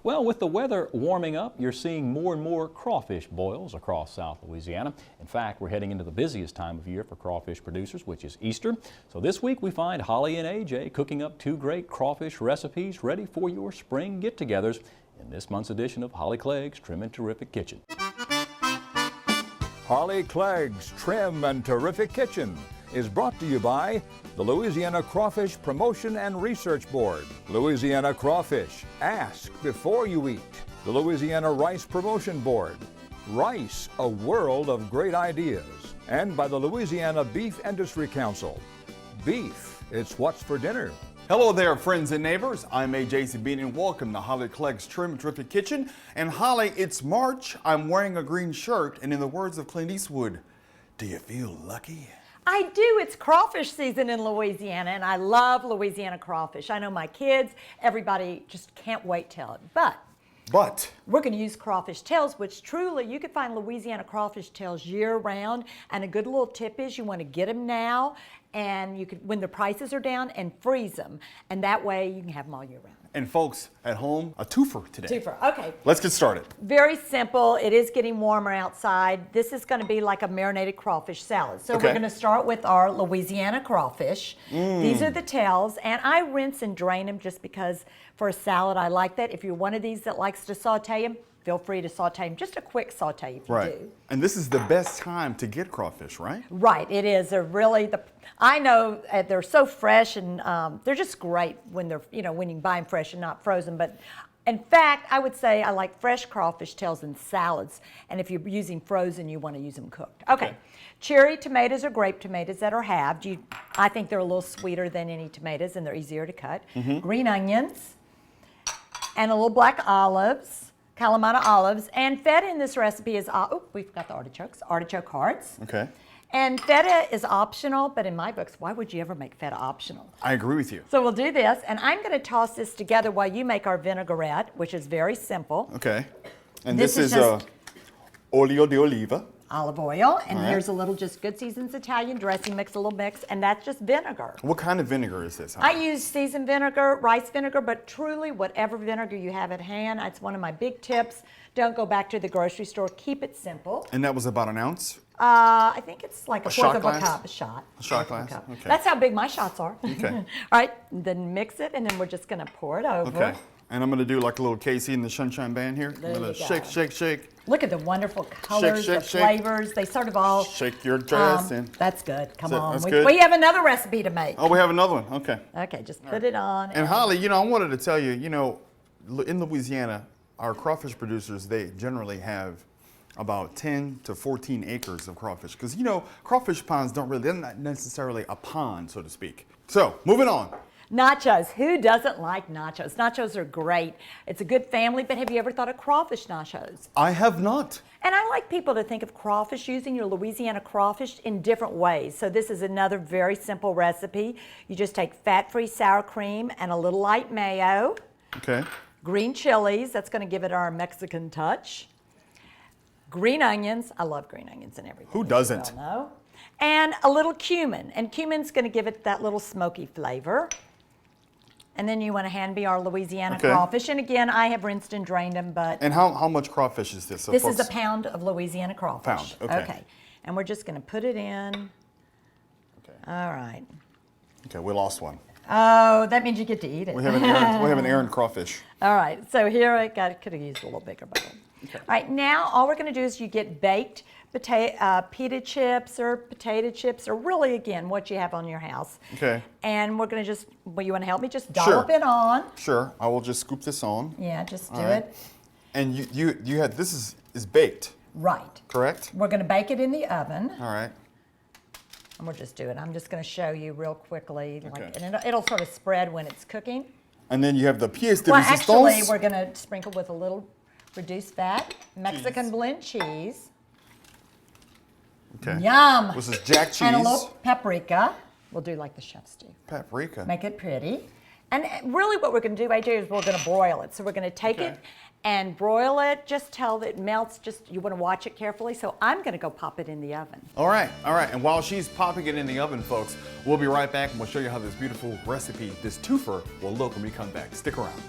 Well, with the weather warming up, you're seeing more and more crawfish boils across South Louisiana. In fact, we're heading into the busiest time of year for crawfish producers, which is Easter. So this week we find Holly and AJ cooking up two great crawfish recipes ready for your spring get-togethers in this month's edition of Holly Clegg's Trim and Terrific Kitchen. Holly Clegg's Trim and Terrific Kitchen is brought to you by the Louisiana Crawfish Promotion and Research Board, Louisiana Crawfish, ask before you eat, the Louisiana Rice Promotion Board, Rice, a world of great ideas, and by the Louisiana Beef Industry Council. Beef, it's what's for dinner. Hello there, friends and neighbors. I'm AJ Sabine and welcome to Holly Clegg's Trim and Terrific Kitchen. And Holly, it's March. I'm wearing a green shirt, and in the words of Clint Eastwood, do you feel lucky? I do. It's crawfish season in Louisiana, and I love Louisiana crawfish. I know my kids, everybody just can't wait till it. But we're going to use crawfish tails, which truly you can find Louisiana crawfish tails year round. And a good little tip is you want to get them now, and you could, when the prices are down, and freeze them. And that way you can have them all year round. And folks at home, a twofer today. Twofer, okay. Let's get started. Very simple. It is getting warmer outside. This is going to be like a marinated crawfish salad. So we're going to start with our Louisiana crawfish. These are the tails, and I rinse and drain them just because for a salad I like that. If you're one of these that likes to saute them, feel free to saute them. Just a quick saute if you do. And this is the best time to get crawfish, right? Right, it is. They're really I know they're so fresh, and they're just great when they're, when you can buy them fresh and not frozen. But in fact, I would say I like fresh crawfish tails in salads. And if you're using frozen, you want to use them cooked. Okay. Cherry tomatoes or grape tomatoes that are halved. I think they're a little sweeter than any tomatoes, and they're easier to cut. Green onions and a little black olives. Kalamata olives, and feta in this recipe is, we've got the artichoke hearts. Okay. And feta is optional, but in my books, why would you ever make feta optional? I agree with you. So we'll do this, and I'm going to toss this together while you make our vinaigrette, which is very simple. Okay. And this is olio de oliva. Olive oil, and here's a little just good seasons Italian dressing, mix a little mix, and that's just vinegar. What kind of vinegar is this? I use seasoned vinegar, rice vinegar, but truly whatever vinegar you have at hand. It's one of my big tips. Don't go back to the grocery store. Keep it simple. And that was about an ounce? I think it's like a fourth of a cup, a shot. A shot glass? Okay. That's how big my shots are. Okay. All right, then mix it, and then we're just going to pour it over. Okay. And I'm going to do like a little Casey in the Sunshine Band here. I'm going to shake, shake, shake. Look at the wonderful colors, the flavors. They sort of all... Shake your dress in. That's good. Come on. That's good. We have another recipe to make. Oh, we have another one. Okay. Okay, just put it on. And Holly, I wanted to tell you, in Louisiana, our crawfish producers, they generally have about 10 to 14 acres of crawfish. Because, crawfish ponds they're not necessarily a pond, so to speak. So, moving on. Nachos. Who doesn't like nachos? Nachos are great. It's a good family, but have you ever thought of crawfish nachos? I have not. And I like people to think of crawfish, using your Louisiana crawfish in different ways. So this is another very simple recipe. You just take fat-free sour cream and a little light mayo. Okay. Green chilies. That's going to give it our Mexican touch. Green onions. I love green onions and everything. Who doesn't? And a little cumin. And cumin's going to give it that little smoky flavor. And then you want to hand me our Louisiana crawfish. And again, I have rinsed and drained them, but... And how much crawfish is this? So this is a pound of Louisiana crawfish. Pound, okay. And we're just going to put it in. Okay. All right. Okay, we lost one. Oh, that means you get to eat it. We have an Aaron crawfish. All right, so here could have used a little bigger bowl. Okay. All right, now all we're going to do is you get baked pita chips or potato chips, or really, again, what you have on your house. Okay. And we're going to just, you want to help me? Just dollop it on. Sure. I will just scoop this on. Yeah, just do it. And you had, this is baked. Right. Correct? We're going to bake it in the oven. All right. And we'll just do it. I'm just going to show you real quickly. And it'll sort of spread when it's cooking. And then you have the pièce de resistance. Well, actually, we're going to sprinkle with a little reduced fat Mexican blend cheese. Okay. Yum. This is jack cheese. And a little paprika. We'll do like the chefs do. Paprika. Make it pretty. And really what we're going to do, AJ, is we're going to broil it. So we're going to take it and broil it just till it melts. You want to watch it carefully. So I'm going to go pop it in the oven. All right. And while she's popping it in the oven, folks, we'll be right back and we'll show you how this beautiful recipe, this twofer, will look when we come back. Stick around.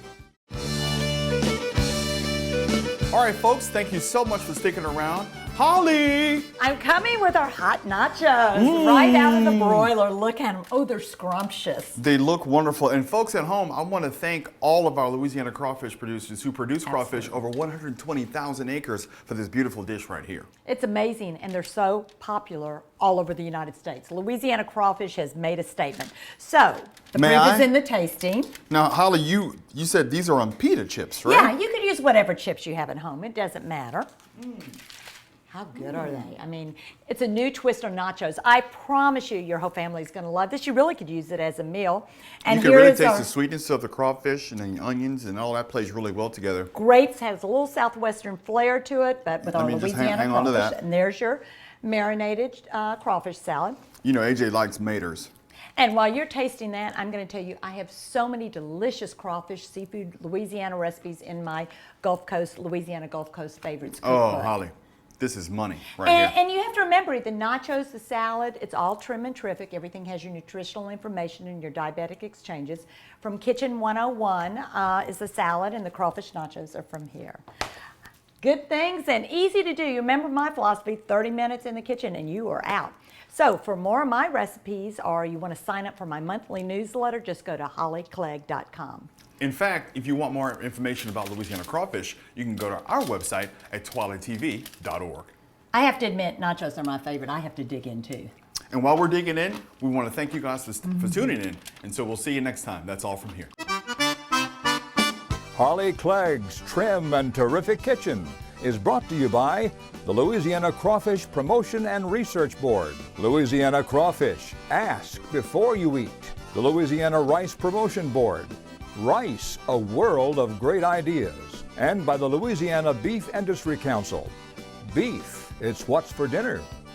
All right, folks, thank you so much for sticking around. Holly! I'm coming with our hot nachos right out of the broiler. Look at them. Oh, they're scrumptious. They look wonderful. And folks at home, I want to thank all of our Louisiana crawfish producers who produce crawfish over 120,000 acres for this beautiful dish right here. It's amazing, and they're so popular all over the United States. Louisiana crawfish has made a statement. So, the May proof I? is in the tasting. Now, Holly, you said these are on pita chips, right? Yeah, you could use whatever chips you have at home. It doesn't matter. How good are they? I mean, it's a new twist on nachos. I promise you, your whole family is going to love this. You really could use it as a meal. And You can here really is taste our the sweetness of the crawfish and the onions and all that plays really well together. grapes. Has a little southwestern flair to it, but with our me just Louisiana hang on to crawfish. that. And there's your marinated crawfish salad. You know, AJ likes maters. And while you're tasting that, I'm going to tell you, I have so many delicious crawfish, seafood, Louisiana recipes in my Louisiana Gulf Coast favorites Oh, cookbook. Holly, this is money right here. And you have to remember, the nachos, the salad, it's all trim and terrific. Everything has your nutritional information and your diabetic exchanges. From Kitchen 101 is the salad, and the crawfish nachos are from here. Good things and easy to do. You remember my philosophy, 30 minutes in the kitchen and you are out. So for more of my recipes, or you want to sign up for my monthly newsletter, just go to hollyclegg.com. In fact, if you want more information about Louisiana crawfish, you can go to our website at TWILAtv.org. I have to admit, nachos are my favorite. I have to dig in too. And while we're digging in, we want to thank you guys for tuning in. And so we'll see you next time. That's all from here. Holly Clegg's Trim and Terrific Kitchen is brought to you by the Louisiana Crawfish Promotion and Research Board, Louisiana Crawfish, Ask Before You Eat, the Louisiana Rice Promotion Board, Rice, a world of great ideas, and by the Louisiana Beef Industry Council. Beef, it's what's for dinner.